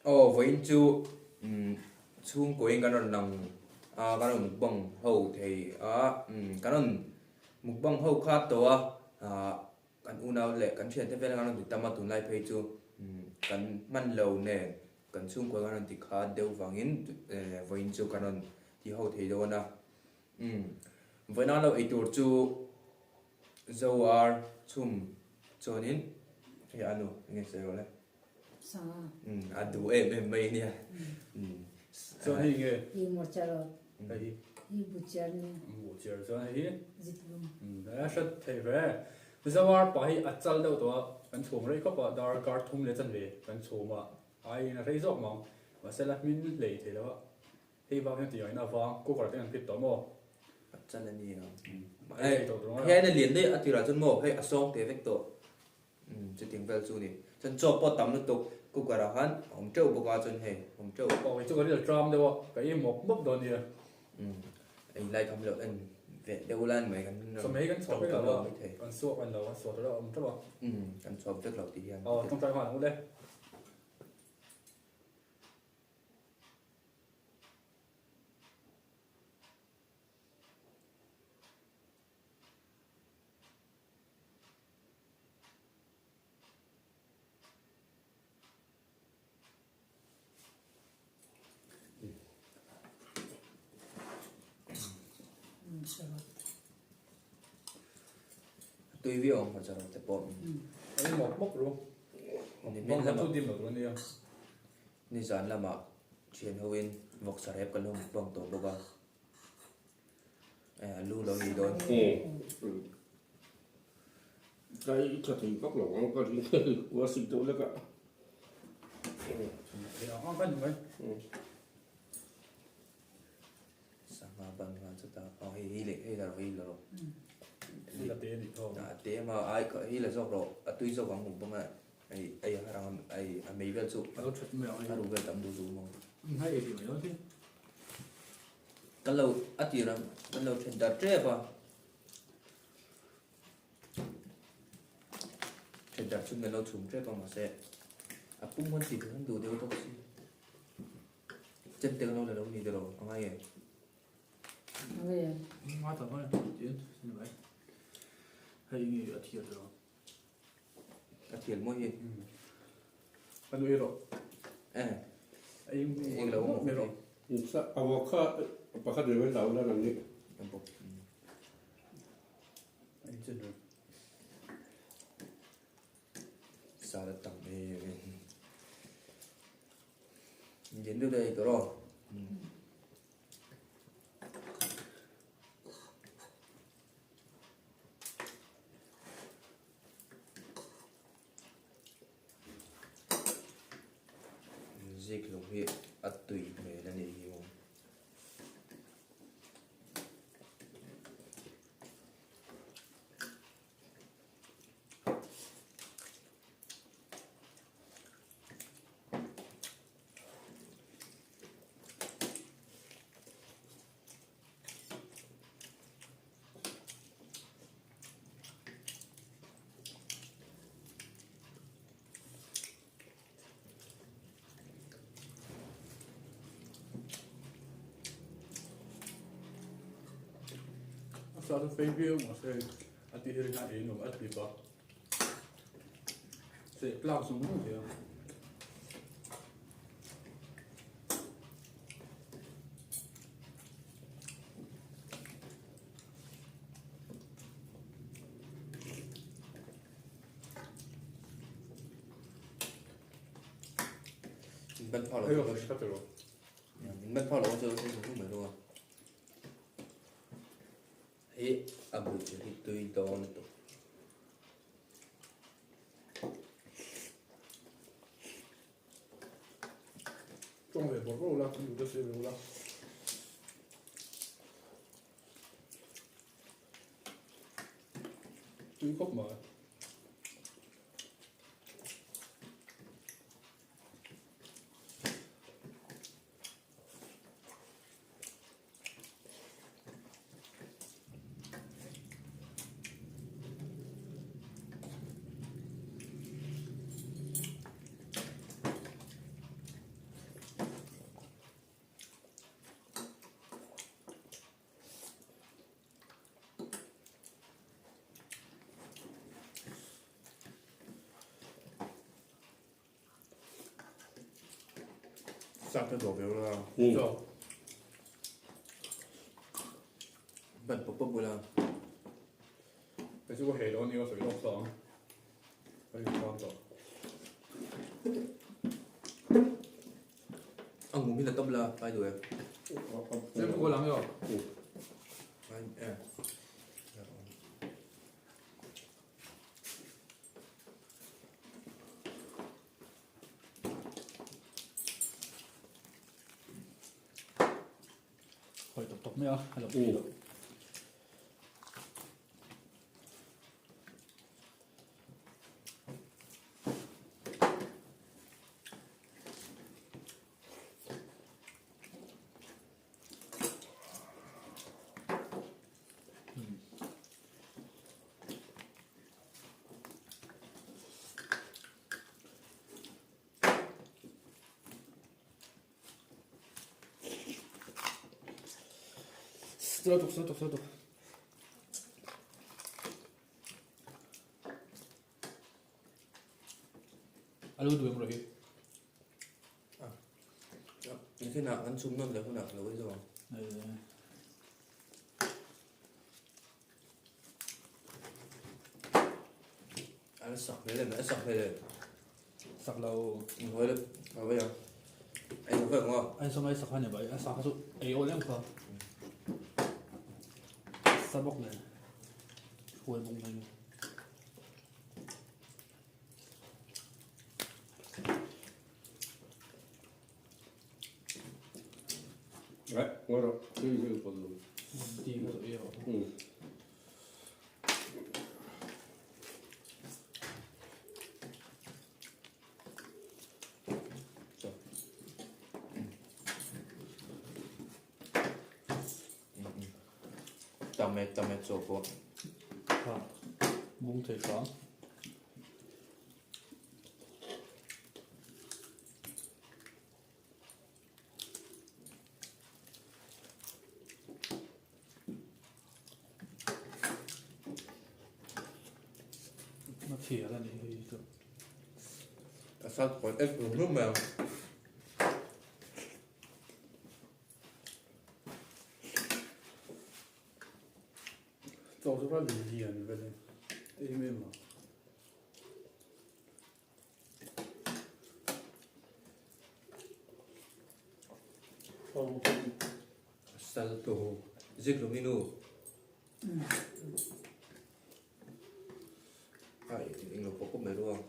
với chú Chhungkua cái nó nằng cái nó mukbang hậu thì cái nó mukbang hậu khácตัวกันอุณาเละกันเชียนเทเวลกันติดตามมาตุนไล่เพจูกันมันเหลวเนี่ยกันช่วงกว่ากันติดขาเดียวฟังอินวันจูกันที่เขาเทียดนะวันนั้นเราไอตัวจูเจ้าอาร์ชุ่มจอนินเฮียอันนู้ยังไงเสียวเลยอันดูไม่เนี่ยจอนี่ไงอีหมดจารด ไอ้ อีบุจารเนี่ย หมูเจียวจอนี่ จิตลุง แล้วชุดเทเวมิสวาร์ไปอัดจัลเดียวตัวกันชมเลยก็ปะดาร์การ์ทุ่มเลยจันเวกันชมอ่ะไอ้น่ะเรื่องมองว่าเสร็จแล้วมินเลยทีแล้วที่บ้านยังตีอย่างนั้นฟังกูก็ได้กันผิดตัวมั้ง จันนี่เนาะเฮ้ยเนี่ยเรียนได้อธิราชนโมเฮ้ยอสองเทเวกตัวจะถึงเวลจูนี่ฉันจบปอตำนึกตัวกูกระหันผมเจ้าบุกอาจนเฮ้ผมเจ้าโอ้ยจุกก็ได้ดรามเดียวก็ยังหมกมุกโดนเนี่ยไอ้ไล่ทำเลยเดี๋ยวล้านเหมือนกัน สมัยกันสอบไปแล้วกันสอบกันแล้วสอบแล้วใช่ป่ะกันสอบเจ้าเราตีกันต้องใจหวานหมดเลยตุยวิวมันจะเราแต่ปอมอันนี้หมกมุกรู้บ้องทำตู้ดิมหรอตัวนี้นี่จานละมาเชียนฮวินวอกสารเอฟกันลงบ้องตัวบอกว่าลูเราดีโดนcái trở thành góc lỗ có quá sinh tố đấy cả thì nó có gì sáng mà bằng là chúng ta hi lệ hay là hi là thì là tiền thì thôi tế mà ai có hi là do rồi tuy do bằng bằng mà ai hàng ai mấy bên số nó chật mèo ai đủ về tầm đủ đủ mà hay điều đó chứ cái lâu thì là cái lâu thành đặt trễ à thành đặt chung cái lâu chung trễ bằng mà sẽ cũng muốn chỉ hơn đủ điều tốt gì chân tiếng lâu là đâu gì được rồi không ai vậy hóa thật thôi chứ như vậy hay nghĩ là thiệt rồi thiệt mỗi gì anh nuôi rồi anh lâu một rồi sao avocado bà khát rồi lâu là làm gì anh chết rồi sao là tầm này nhìn được đây rồi dịch lồng hiện tùy về là này nhiều sao nó phê biêu mà sẽ ăn tí hơi ngại nó mà ăn tí bò sẽ lao xuống nó thì bên phò là thấy rồi sắp rồi bên phò là có chơi không phải luôn ấy buổi thì tùy to nữa trong về một rô là không được chơi rô là túi khóc mà sạc cái đồ biểu là Ừ. cho bận bốc bốc bồi là cái chỗ hệ đóนี่ก็สวยรอบสองไปความต่อ ông muốn biết là tóc là phải đuổi เส้นกูหลังก็ phải khỏi tập tập mấy à hay là Ừ. 쓰러져. alo đuổi em rồi khi nào ăn súng non là khi nào là bây giờ ăn sọc đấy là đã sọc đây rồi sạc lâu thôi đấy vào bây giờ anh có phải không ạ anh xong anh sạc hai này vậy anh sạc số ấy ô lắm không sao bốc này hồi bông này Đấy, ngon rồi. Cứ còn rồi. đi rồi yêu Ừ. tầm mẹ sổ của bông thể sáng nó thìa ra này hơi được sao có ít nước mà做出来厉害你反正因为嘛 Không. sao tổ dịch lúc ninu phải anh lục có mấy luôn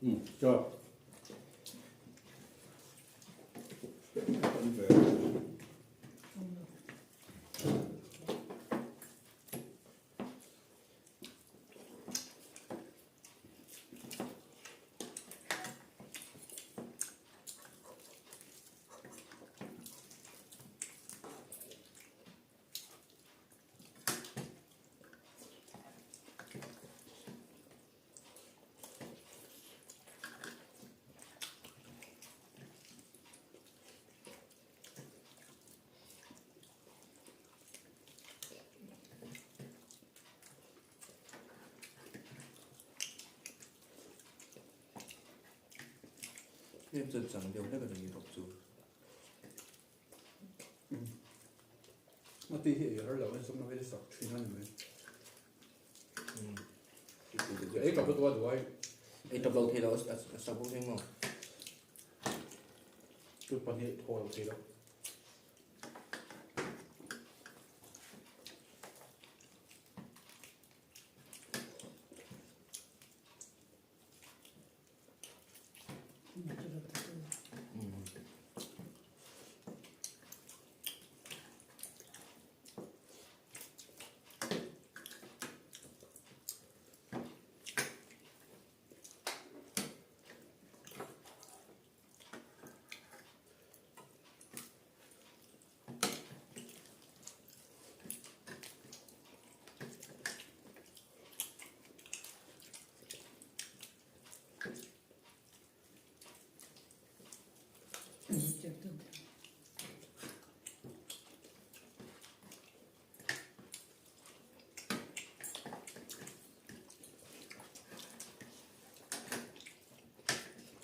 Ừ, cho. Đi về. nên dần dần đều rất là nhiều độc dù nó tí hiện ở đâu anh xong nó phải sạc chuyên anh mới ấy gặp cáiตัว ấy tập đầu thì là sao cũng thế mà cái phần hệ thôi thì đó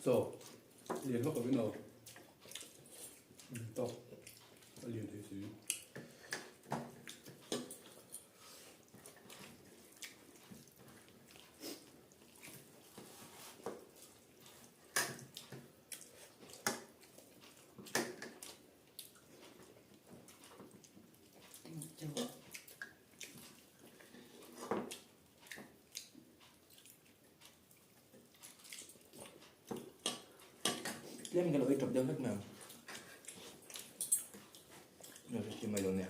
So, liền lúc ở bên đầu. To. Liền thấy xíu. Lấy mình cái lỗi trộm đeo hết mà. Rồi thì mày rồi nè.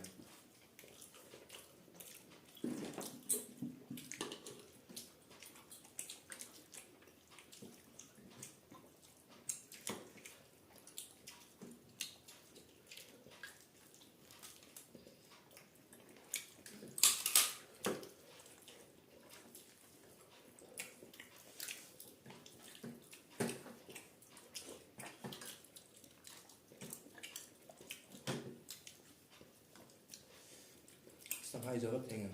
Sắp 2 giờ hết anh à.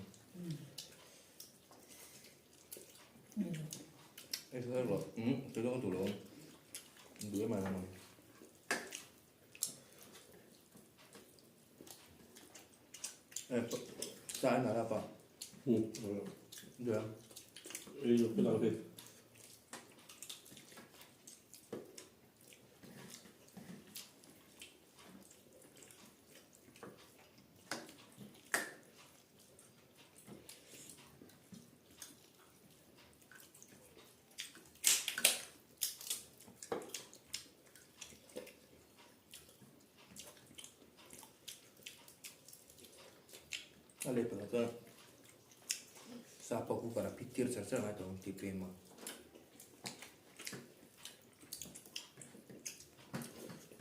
Em thấy rồi. Tôi đó tủ luôn. Đuổi mà làm. Sao anh là apa? Được. Yo cái nào hết. Ale pala sapa ku para pikir sarsa ngai tong tipe ma.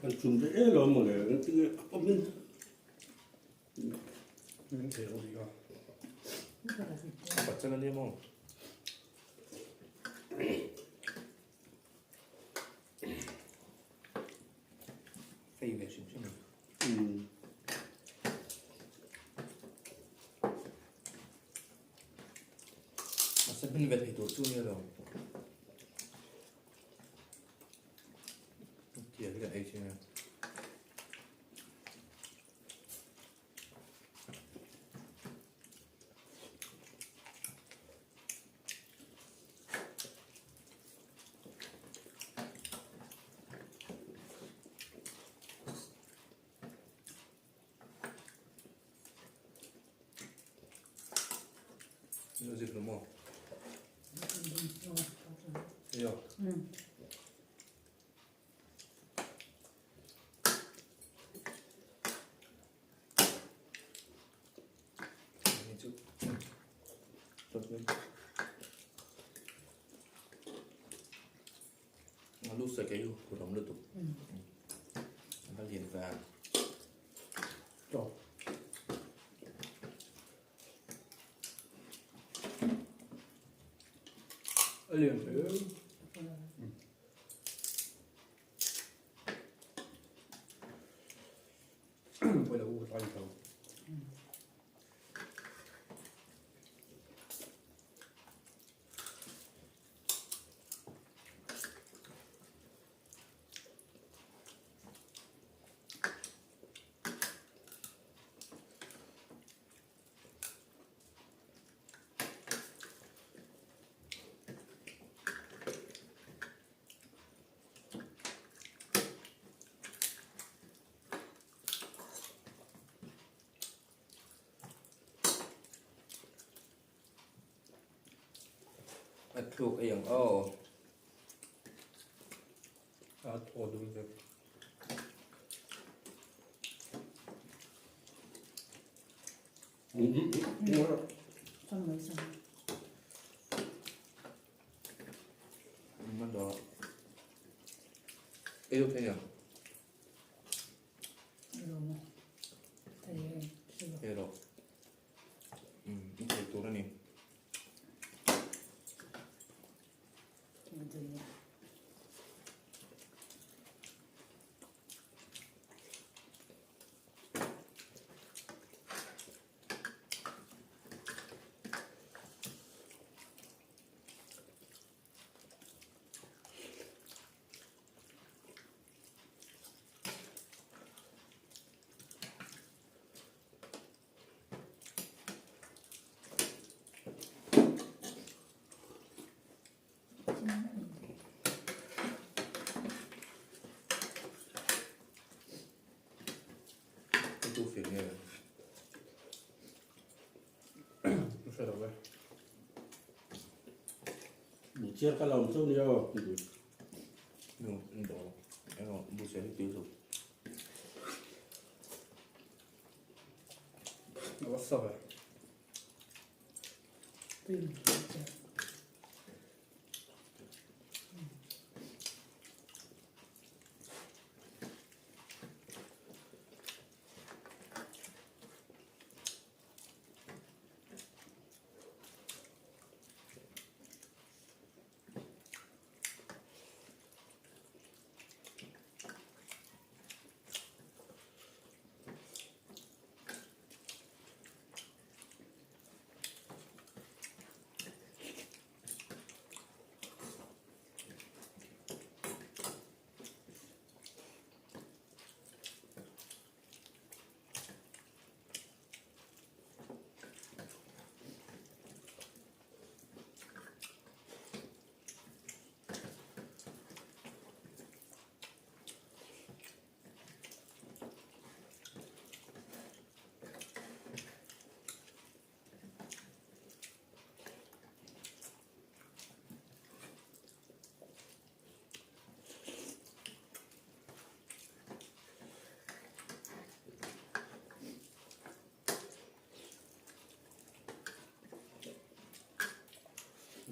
Anh chụp cái rồi mà này cái ốp lên. Mình thấy 어디가? Baccagan mo. Fay về xuống xem. Sabihin vet ito tunya daw. Kaya kita ay siya. Music mo. Iya. Ini tu. Tapi lalu saya kayu kurang tu. Kita lihat kan. To. Liền thấy. Quay đầu tay không. Thuộc cái oh. 어두운데. 좀 있어. Nó đó. Yêu thế nhỉ? 이거 뭐. 되게 싫어. Yêu rồi. Cái tủ đó nè. 힘들냐. chia cái lòng sâu nhiều nhưng đó em họ mua xe tiêu rồi nó sắp rồi Tìm.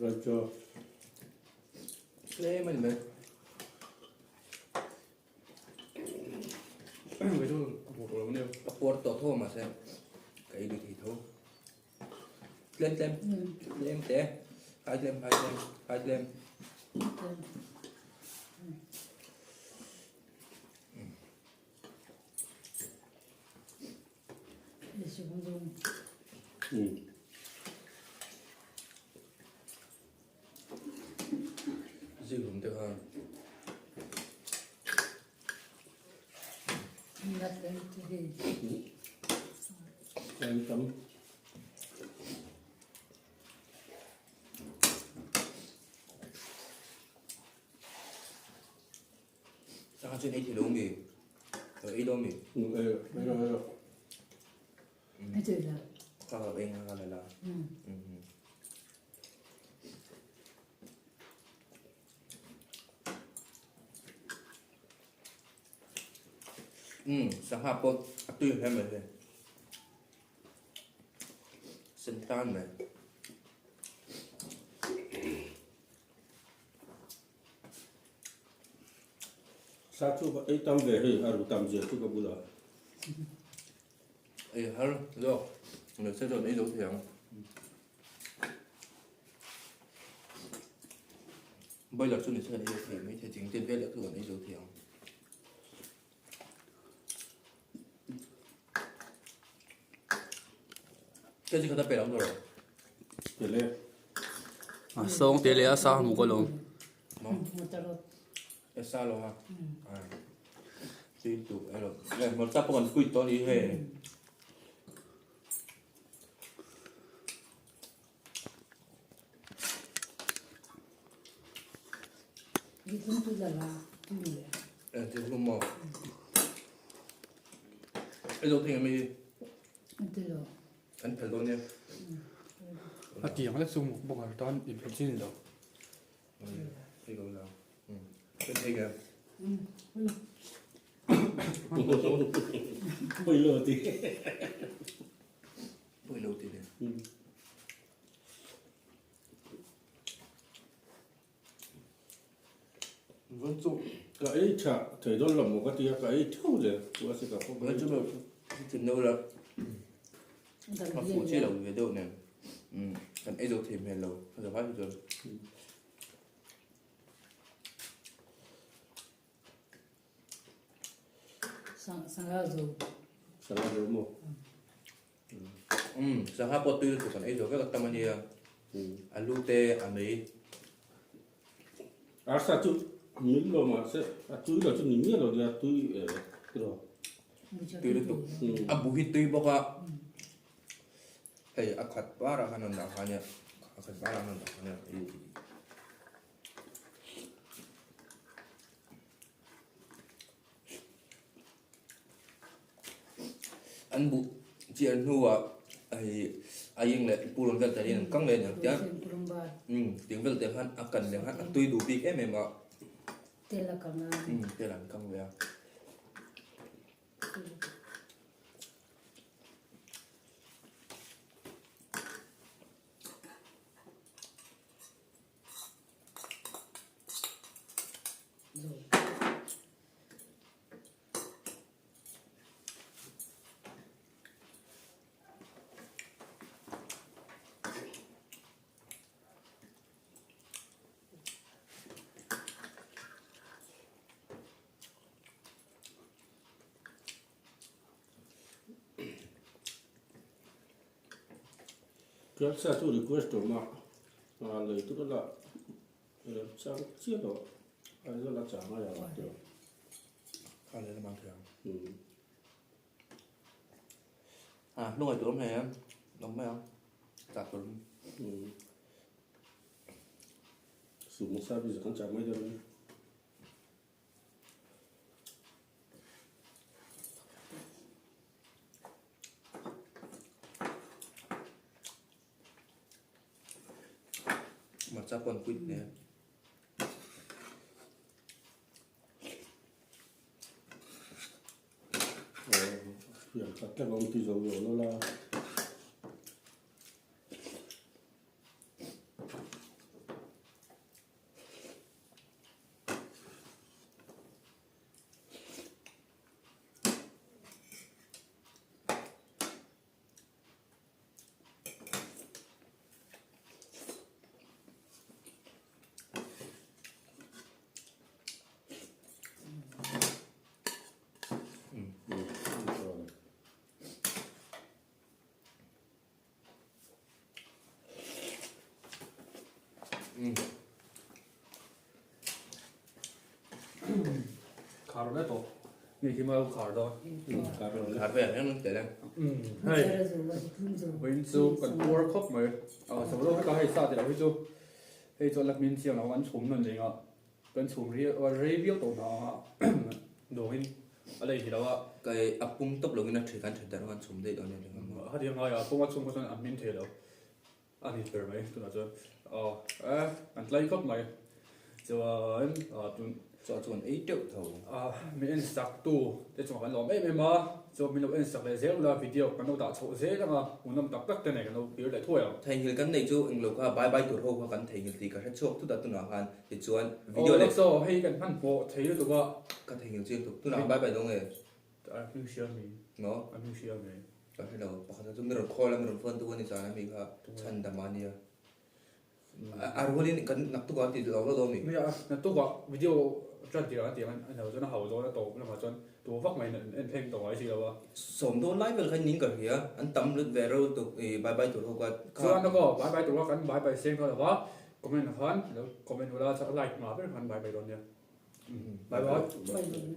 rồi cho thế mình ví dụ một lồng nêu Apor to thô mà xem cái đi thì thô lên tem lên té hai tem Tìm. Để xuống dùng. gì cũng được hơn Đặt lên thì em chấm sao trên ấy thì đúng gì ở ấy đâu mình rồi cái chữ là. khoa học anh là sa hapon tuy hem này sentan này sao chú ấy tâm về thì haru tâm gì chú có bù lợ ấy hả rồi mình sẽ chọn ấy dấu thiểu bây giờ chúng mình sẽ ấy dấu thiểu mấy thể chính tiên viết là cứ còn ấy dấu thiểu cái gì người ta bẻ lắm rồi để lên xong tiền lẻ sao một cái lồng Mong Một tờ lột. esa lo ha tin tụ rồi này một sắp còn quỵt to đi về Đi cũng tôi là tôi là. thì không mò ấy dấu thiểu mình Tôi là. anh phải luôn nha à tiếng là dùng một bông hải toán điểm phần chín rồi thì gọi là cái gì kìa bây giờ thì buổi đầu tiên này vẫn dụng cái chả thấy đó là một cái tia cái thiếu rồi của sự cả không nói chung là chừng đâu là mà phụ chi là về đâu này còn ấy dấu thiểu hèn lâu giờ phát rồi sang ra rồi. sao là được một sa hapon tuy là còn ấy dấu các tâm anh alute ame sao chú những lo mà sẽ chú là chú những rồi là chú cái đó tuy là tụ abuhit tuy boka hey akhat para hanan da hanya akhat para hanan da hanya anh bu chị anh hùa ai yên lệ puron vel tari nang kang le nang tia Purumba tiếng vel te han akan le han tui du bik em mà tela kanga. te lan kang le Rồi. Cái xa chú được question mà lời tôi là sang chiếc đó ai rất là chả mà là được khá là mang thường ừ. lúc này tụi hôm này em đóng mấy không chặt tụi Ừ. Sử một sao bây giờ không chả mấy đâu mà chắc còn quýt nè giờ các công ty dầu dầu nó là khá rồi to như khi mà khá đó cả rồi khá vẻ nó để đang hay Zara rồi, cũng rồi. when chú cần tour khóc mà sau đó cái hay sao thì là hay cho lạc miên chiều nó vẫn chủng lần đấy ngọ vẫn chủng review tổ nó đồ hình ở đây thì đó cái áp bung tốc lượng nó chỉ cần thay đổi hoàn súng đây đó nên là hạt điều ngay cũng có chung có chung admin thế đâu anh đi về mấy tụi nó chơi anh lấy khóc mày cho anh tụi cho chuẩn ý triệu thầu mình sạc tu để cho hắn làm em mà cho mình làm sạc lại dễ là video cái nó đã chỗ dễ lắm mà muốn làm tập tất cái này cái nó biểu lại thôi à thay như cái này chú anh lục bye bye tụi hô cái thay như thì cái hết chốt tụi ta tụi nó han thì chú anh video này so hay cái hắn bộ thấy được tụi cái thay như riêng tụi nó bye bye đâu nghe anh share mình nó anh share mình cái hello bakal chúng mình call là mình phone tụi anh cho anh mình ha chân đam anh ya arwalin kan nak tu cái thì lâu lâu mình bây giờ nó tôi gọi video cho tiền anh nào cho nó hậu rồi nó tổ nó mà cho tổ vóc mày anh thêm tổ ấy gì đâu sống đâu lại về cái nín cái gì anh tâm lực về rồi tụi bye bye tụi hô cái so anh nó có bye bye tụi anh bye bye xem thôi là quá comment là hắn comment là cho like mà biết hắn bye bye rồi nha bye bye Quay rồi.